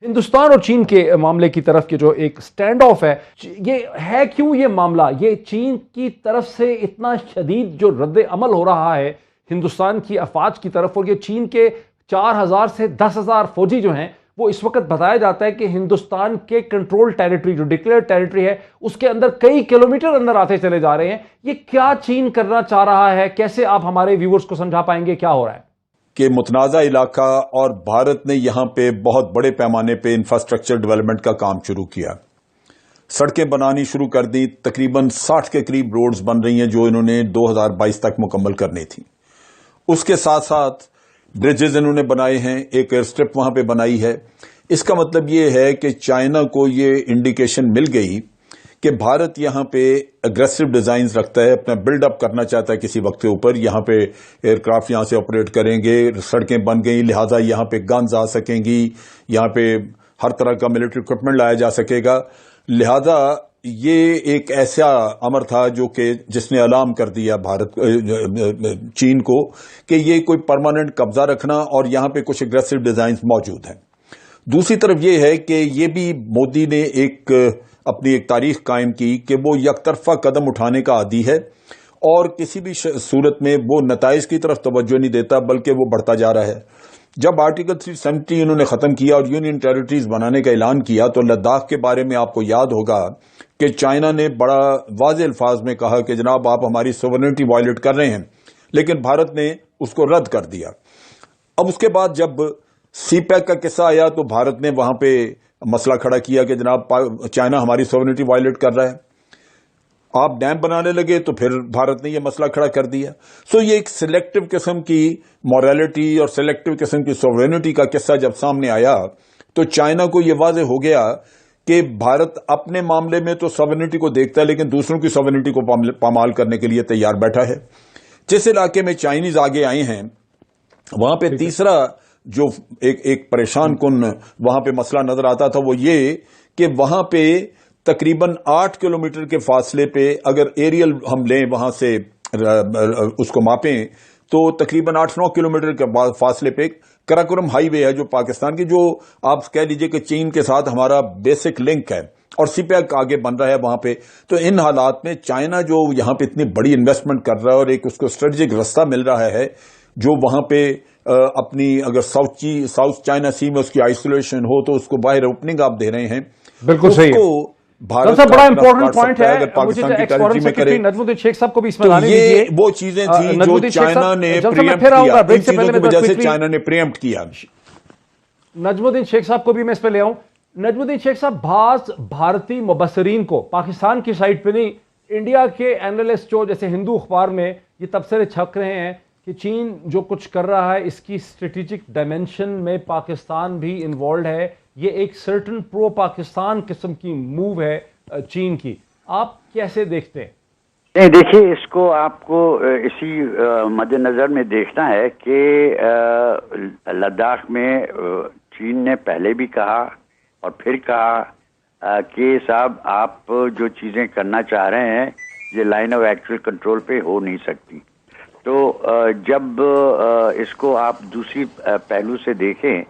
ہندوستان اور چین کے معاملے کی طرف کے جو ایک سٹینڈ آف ہے، یہ ہے کیوں یہ معاملہ، یہ چین کی طرف سے اتنا شدید جو رد عمل ہو رہا ہے ہندوستان کی افواج کی طرف، اور یہ چین کے 4,000 سے 10,000 فوجی جو ہیں وہ اس وقت بتایا جاتا ہے کہ ہندوستان کے کنٹرول ٹیریٹری جو ڈکلیئر ٹیریٹری ہے اس کے اندر کئی کلومیٹر اندر آتے چلے جا رہے ہیں. یہ کیا چین کرنا چاہ رہا ہے؟ کیسے آپ ہمارے ویورز کو سمجھا پائیں گے کیا ہو رہا ہے؟ کہ متنازع علاقہ اور بھارت نے یہاں پہ بہت بڑے پیمانے پہ انفراسٹرکچر ڈیولپمنٹ کا کام شروع کیا، سڑکیں بنانی شروع کر دی، تقریباً 60 کے قریب روڈز بن رہی ہیں جو انہوں نے 2022 تک مکمل کرنی تھی. اس کے ساتھ ساتھ برجز انہوں نے بنائے ہیں، ایک ایئر اسٹرپ وہاں پہ بنائی ہے. اس کا مطلب یہ ہے کہ چائنا کو یہ انڈیکیشن مل گئی کہ بھارت یہاں پہ اگریسو ڈیزائنز رکھتا ہے، اپنا بلڈ اپ کرنا چاہتا ہے کسی وقت کے اوپر. یہاں پہ ایئر کرافٹ یہاں سے آپریٹ کریں گے، سڑکیں بن گئی، لہٰذا یہاں پہ گنز آ سکیں گی، یہاں پہ ہر طرح کا ملٹری اکوپمنٹ لایا جا سکے گا. لہذا یہ ایک ایسا امر تھا جو کہ جس نے الارم کر دیا چین کو کہ یہ کوئی پرماننٹ قبضہ رکھنا، اور یہاں پہ کچھ اگریسو ڈیزائنز موجود ہیں. دوسری طرف یہ ہے کہ یہ بھی مودی نے اپنی ایک تاریخ قائم کی کہ وہ یک طرفہ قدم اٹھانے کا عادی ہے، اور کسی بھی صورت میں وہ نتائج کی طرف توجہ نہیں دیتا بلکہ وہ بڑھتا جا رہا ہے. جب آرٹیکل 370 انہوں نے ختم کیا اور یونین ٹیریٹریز بنانے کا اعلان کیا تو لداخ کے بارے میں آپ کو یاد ہوگا کہ چائنا نے بڑا واضح الفاظ میں کہا کہ جناب آپ ہماری سوورنٹی وائلیٹ کر رہے ہیں، لیکن بھارت نے اس کو رد کر دیا. اب اس کے بعد جب سی پیک کا قصہ آیا تو بھارت نے وہاں پہ مسئلہ کھڑا کیا کہ جناب چائنا ہماری سوورنٹی وائلیٹ کر رہا ہے. آپ ڈیم بنانے لگے تو پھر بھارت نے یہ مسئلہ کھڑا کر دیا. سو یہ ایک سلیکٹو قسم کی موریلٹی اور سلیکٹو قسم کی سوورنٹی کا قصہ جب سامنے آیا تو چائنا کو یہ واضح ہو گیا کہ بھارت اپنے معاملے میں تو سوورنٹی کو دیکھتا ہے لیکن دوسروں کی سوورنٹی کو پامال کرنے کے لیے تیار بیٹھا ہے. جس علاقے میں چائنیز آگے آئے ہیں وہاں پہ تیسرا جو ایک پریشان کن وہاں پہ مسئلہ نظر آتا تھا وہ یہ کہ وہاں پہ تقریباً 8 کلومیٹر کے فاصلے پہ اگر ایریل ہم لیں وہاں سے اس کو ماپیں تو تقریباً 8-9 کلومیٹر کے فاصلے پہ کراکورم ہائی وے ہے جو پاکستان کی، جو آپ کہہ لیجئے کہ چین کے ساتھ ہمارا بیسک لنک ہے، اور سی پیک آگے بن رہا ہے وہاں پہ. تو ان حالات میں چائنا جو یہاں پہ اتنی بڑی انویسٹمنٹ کر رہا ہے اور ایک اس کو اسٹریٹجک رستہ مل رہا ہے جو وہاں پہ اپنی اگر ساؤتھ چائنا سی میں اس کی آئسولیشن ہو تو اس کو باہر اوپننگ آپ دے رہے ہیں. بالکل صحیح ہے. بھارت بڑا امپورٹنٹ پوائنٹ ہے، اگر پاکستان کی ٹیریٹری میں کرے نجم الدین شیخ صاحب کو بھی اس میں تو لانے یہ دیجیے. وہ چیزیں تھیں جو چائنا نے پریمپٹ کیا، ان چیزوں کی وجہ سے چائنا نے پریمپٹ کیا. نجم الدین شیخ صاحب کو بھی میں اس پہ لے آؤں. نجم الدین شیخ صاحب، بعض بھارتی مبصرین کو پاکستان کی سائٹ پہ نہیں، انڈیا کے اینالسٹ جو جیسے ہندو اخبار میں یہ تبصرے چھپ رہے ہیں کہ چین جو کچھ کر رہا ہے اس کی اسٹریٹجک ڈائمینشن میں پاکستان بھی انوالوڈ ہے، یہ ایک سرٹن پرو پاکستان قسم کی موو ہے چین کی. آپ کیسے دیکھتے ہیں؟ نہیں، دیکھیے اس کو آپ کو اسی مد نظر میں دیکھنا ہے کہ لداخ میں چین نے پہلے بھی کہا اور پھر کہا کہ صاحب آپ جو چیزیں کرنا چاہ رہے ہیں یہ لائن آف ایکچوئل کنٹرول پہ ہو نہیں سکتی. تو جب اس کو آپ دوسری پہلو سے دیکھیں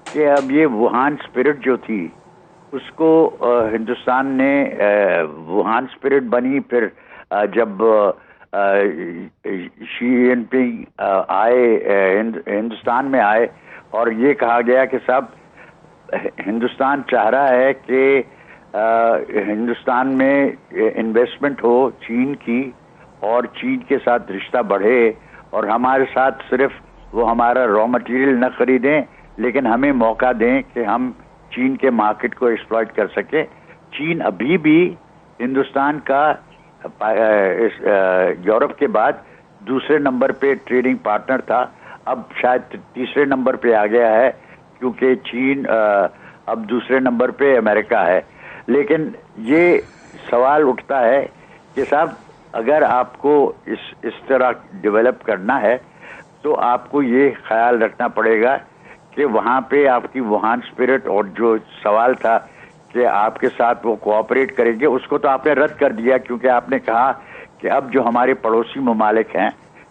کہ اب یہ ووہان اسپرٹ جو تھی اس کو ہندوستان نے ووہان اسپرٹ بنی، پھر جب شی جن پنگ آئے ہندوستان میں آئے اور یہ کہا گیا کہ صاحب ہندوستان چاہ رہا ہے کہ ہندوستان میں انویسٹمنٹ ہو چین کی اور چین کے ساتھ رشتہ بڑھے اور ہمارے ساتھ صرف وہ ہمارا را مٹیریل نہ خریدیں لیکن ہمیں موقع دیں کہ ہم چین کے مارکیٹ کو ایکسپلائٹ کر سکیں. چین ابھی بھی ہندوستان کا یورپ کے بعد دوسرے نمبر پہ ٹریڈنگ پارٹنر تھا، اب شاید تیسرے نمبر پہ آ گیا ہے کیونکہ چین اب دوسرے نمبر پہ امریکہ ہے. لیکن یہ سوال اٹھتا ہے کہ صاحب اگر آپ کو اس طرح ڈیولپ کرنا ہے تو آپ کو یہ خیال رکھنا پڑے گا کہ وہاں پہ آپ کی ووہان اسپرٹ اور جو سوال تھا کہ آپ کے ساتھ وہ کوآپریٹ کریں گے اس کو تو آپ نے رد کر دیا، کیونکہ آپ نے کہا کہ اب جو ہمارے پڑوسی ممالک ہیں،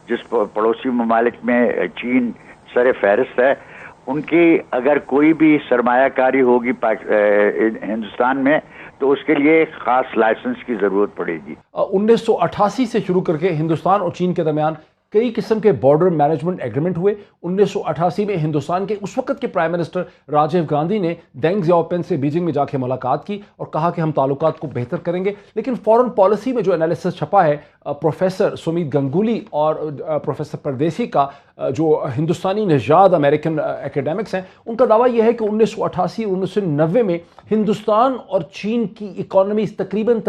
جس پڑوسی ممالک میں چین سر فہرست ہے، ان کی اگر کوئی بھی سرمایہ کاری ہوگی ہندوستان میں تو اس کے لیے ایک خاص لائسنس کی ضرورت پڑے گی۔ 1988 سے شروع کر کے ہندوستان اور چین کے درمیان کئی قسم کے بارڈر مینجمنٹ ایگریمنٹ ہوئے۔ 1988 میں ہندوستان کے اس وقت کے پرائم منسٹر راجیو گاندھی نے دینگ زیاؤپین سے بیجنگ میں جا کے ملاقات کی اور کہا کہ ہم تعلقات کو بہتر کریں گے، لیکن فورن پالیسی میں جو انالیسس چھپا ہے پروفیسر سمیت گنگولی اور پروفیسر پردیسی کا، جو ہندوستانی نژاد امریکن ایکیڈیمکس ہیں، ان کا دعویٰ یہ ہے کہ 1988 اور 1990 میں ہندوستان اور چین کی اکانومی تقریباً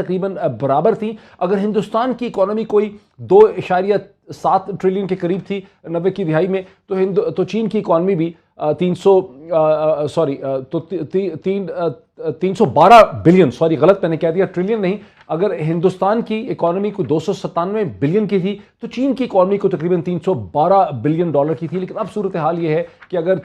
برابر تھی۔ اگر ہندوستان کی اکانومی کوئی 2.7 ٹریلین کے قریب تھی 90 کی دہائی میں، تو چین کی اکانومی بھی 312 بلین، غلط میں نے کہہ دیا، ٹریلین نہیں۔ اگر ہندوستان کی اکانومی کو 297 بلین کی تھی تو چین کی اکانومی کو تقریباً 312 بلین ڈالر کی تھی۔ لیکن اب صورتحال یہ ہے کہ اگر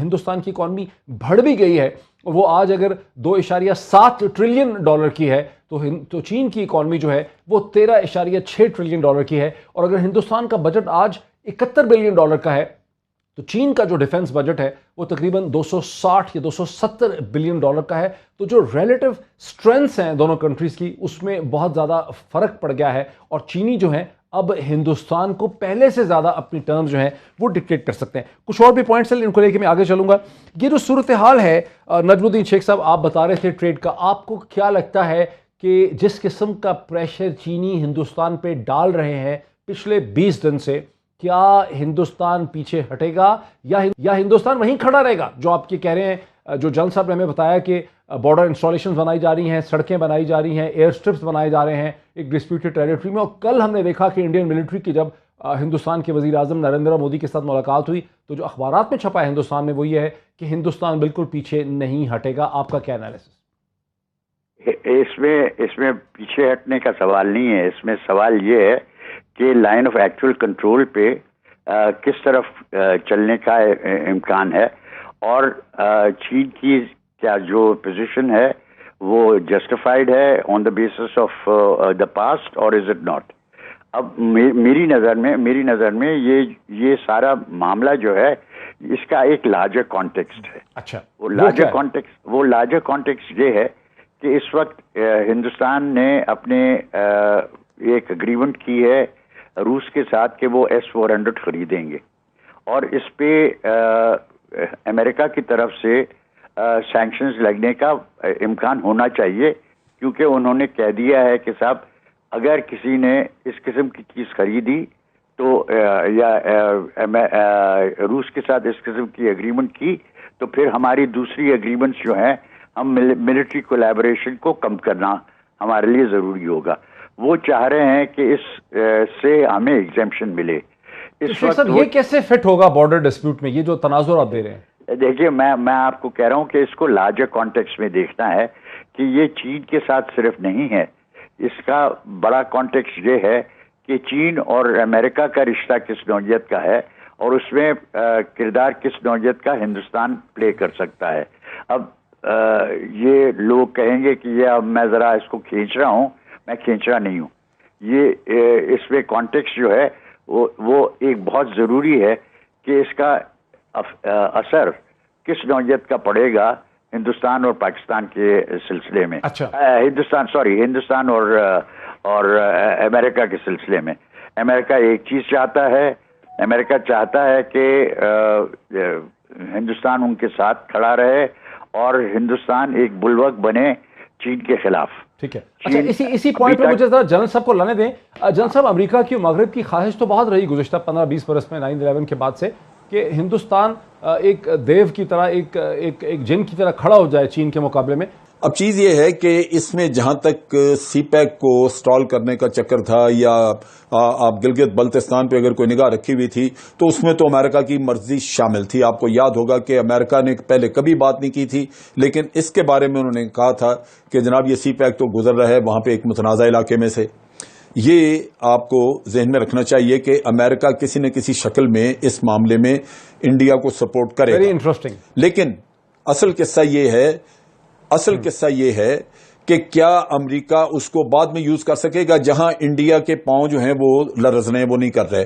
ہندوستان کی اکانومی بڑھ بھی گئی ہے، وہ آج اگر 2.7 ٹریلین ڈالر کی ہے تو چین کی اکانومی جو ہے وہ 13.6 ٹریلین ڈالر کی ہے، اور اگر ہندوستان کا بجٹ آج 71 بلین ڈالر کا ہے تو چین کا جو ڈیفنس بجٹ ہے وہ تقریباً 260 یا 270 بلین ڈالر کا ہے۔ تو جو ریلیٹو سٹرینتھس ہیں دونوں کنٹریز کی، اس میں بہت زیادہ فرق پڑ گیا ہے، اور چینی جو ہیں اب ہندوستان کو پہلے سے زیادہ اپنی ٹرمز جو ہیں وہ ڈکٹیٹ کر سکتے ہیں۔ کچھ اور بھی پوائنٹس ہیں ان کو لے کے میں آگے چلوں گا۔ یہ جو صورتحال ہے نجم الدین شیخ صاحب، آپ بتا رہے تھے ٹریڈ کا، آپ کو کیا لگتا ہے کہ جس قسم کا پریشر چینی ہندوستان پہ ڈال رہے ہیں پچھلے 20 دن سے، کیا ہندوستان پیچھے ہٹے گا یا ہندوستان وہیں کھڑا رہے گا؟ جو آپ کے کہہ رہے ہیں، جو جل صاحب نے ہمیں بتایا کہ بارڈر انسٹالیشنز بنائی جا رہی ہیں، سڑکیں بنائی جا رہی ہیں، ایئر سٹرپس بنائے جا رہے ہیں ایک ڈسپیوٹڈ ٹیریٹری میں، اور کل ہم نے دیکھا کہ انڈین ملٹری کی جب ہندوستان کے وزیر اعظم نریندر مودی کے ساتھ ملاقات ہوئی تو جو اخبارات میں چھپا ہے ہندوستان میں وہ یہ ہے کہ ہندوستان بالکل پیچھے نہیں ہٹے گا۔ آپ کا کیا انالیسس؟ اس میں پیچھے ہٹنے کا سوال نہیں ہے، اس میں سوال یہ ہے کہ لائن آف ایکچوئل کنٹرول پہ کس طرف چلنے کا امکان ہے، اور چین کی کیا جو پوزیشن ہے وہ جسٹیفائڈ ہے on the basis of the past, اور از اٹ ناٹ؟ اب میری نظر میں یہ سارا معاملہ جو ہے اس کا ایک لارجر کانٹیکسٹ ہے۔ اچھا، وہ لارجر کانٹیکسٹ یہ ہے کہ اس وقت ہندوستان نے اپنے ایک اگریمنٹ کی ہے روس کے ساتھ کہ وہ S-400 خریدیں گے، اور اس پہ امریکہ کی طرف سے سینکشنز لگنے کا امکان ہونا چاہیے، کیونکہ انہوں نے کہہ دیا ہے کہ صاحب اگر کسی نے اس قسم کی چیز خریدی تو یا روس کے ساتھ اس قسم کی اگریمنٹ کی تو پھر ہماری دوسری اگریمنٹس جو ہیں، ہم ملٹری کولیبوریشن کو کم کرنا ہمارے لیے ضروری ہوگا۔ وہ چاہ رہے ہیں کہ اس سے ہمیں ایگزیمپشن ملے۔ اس وقت یہ کیسے فٹ ہوگا بارڈر ڈسپیوٹ میں، یہ جو تناظر آپ دے رہے ہیں؟ دیکھیے، میں آپ کو کہہ رہا ہوں کہ اس کو لارجر کانٹیکسٹ میں دیکھنا ہے کہ یہ چین کے ساتھ صرف نہیں ہے، اس کا بڑا کانٹیکسٹ یہ ہے کہ چین اور امریکہ کا رشتہ کس نوعیت کا ہے، اور اس میں کردار کس نوعیت کا ہندوستان پلے کر سکتا ہے۔ اب یہ لوگ کہیں گے کہ یہ اب میں ذرا اس کو کھینچ رہا ہوں، میں کھینچ رہا نہیں ہوں۔ یہ اس میں کانٹیکسٹ جو ہے وہ ایک بہت ضروری ہے کہ اس کا اثر کس نوعیت کا پڑے گا ہندوستان اور پاکستان کے سلسلے میں۔ اچھا، ہندوستان اور امریکہ کے سلسلے میں۔ امریکہ ایک چیز چاہتا ہے، امریکہ چاہتا ہے کہ ہندوستان ان کے ساتھ کھڑا رہے اور ہندوستان ایک بلوک بنے چین کے خلاف۔ ٹھیک ہے، اچھا اسی پوائنٹ پہ مجھے ذرا جنرل صاحب کو لانے دیں۔ جنرل صاحب، امریکہ کی مغرب کی خواہش تو بہت رہی گزشتہ 15-20 برس میں 9/11 کے بعد سے کہ ہندوستان ایک دیو کی طرح ایک جن کی طرح کھڑا ہو جائے چین کے مقابلے میں۔ اب چیز یہ ہے کہ اس میں جہاں تک سی پیک کو سٹال کرنے کا چکر تھا، یا آپ گلگت بلتستان پہ اگر کوئی نگاہ رکھی ہوئی تھی تو اس میں تو امریکہ کی مرضی شامل تھی۔ آپ کو یاد ہوگا کہ امریکہ نے پہلے کبھی بات نہیں کی تھی، لیکن اس کے بارے میں انہوں نے کہا تھا کہ جناب یہ سی پیک تو گزر رہا ہے وہاں پہ ایک متنازع علاقے میں سے۔ یہ آپ کو ذہن میں رکھنا چاہیے کہ امریکہ کسی نہ کسی شکل میں اس معاملے میں انڈیا کو سپورٹ کرے گا۔ Very interesting. لیکن اصل قصہ یہ ہے کہ کیا امریکہ اس کو بعد میں یوز کر سکے گا، جہاں انڈیا کے پاؤں جو ہیں وہ لرزنے، وہ نہیں کر رہے۔